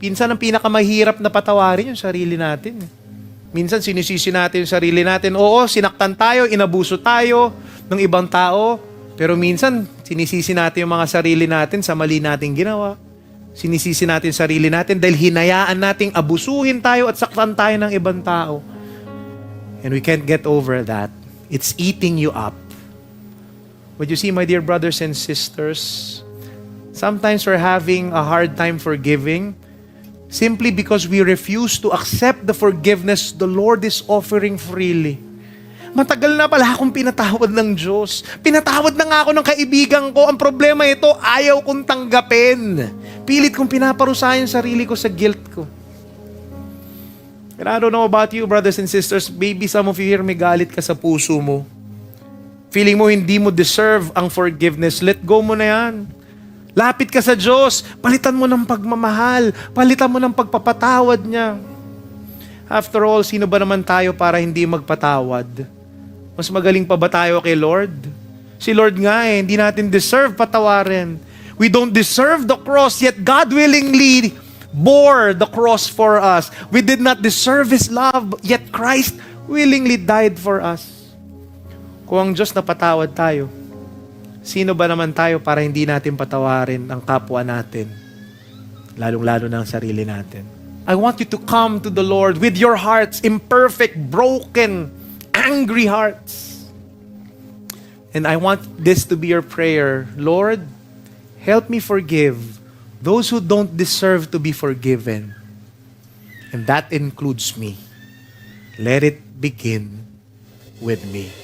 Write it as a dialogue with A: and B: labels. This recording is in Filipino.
A: Minsan ang pinakamahirap na patawarin yung sarili natin. Minsan sinisisi natin yung sarili natin. Oo, sinaktan tayo, inabuso tayo ng ibang tao. Pero minsan, sinisisi natin yung mga sarili natin sa mali nating ginawa. Sinisisi natin yung sarili natin dahil hinayaan nating abusuhin tayo at saktan tayo ng ibang tao. And we can't get over that. It's eating you up. But you see, my dear brothers and sisters, sometimes we're having a hard time forgiving simply because we refuse to accept the forgiveness the Lord is offering freely. Matagal na pala akong pinatawad ng Diyos. Pinatawad na nga ako ng kaibigan ko. Ang problema ito, ayaw kong tanggapin. Pilit kong pinaparusahan yung sarili ko sa guilt ko. And I don't know about you, brothers and sisters, maybe some of you here may galit ka sa puso mo. Feeling mo hindi mo deserve ang forgiveness. Let go mo na yan. Lapit ka sa Diyos. Palitan mo ng pagmamahal. Palitan mo ng pagpapatawad niya. After all, sino ba naman tayo para hindi magpatawad? Mas magaling pa ba tayo kay Lord? Si Lord nga hindi natin deserve patawarin. We don't deserve the cross, yet God willingly bore the cross for us. We did not deserve His love, yet Christ willingly died for us. Kung ang Diyos napatawad tayo, sino ba naman tayo para hindi natin patawarin ang kapwa natin? Lalong-lalo na ang sarili natin. I want you to come to the Lord with your hearts, imperfect, broken, angry hearts. And I want this to be your prayer. Lord, help me forgive those who don't deserve to be forgiven. And that includes me. Let it begin with me.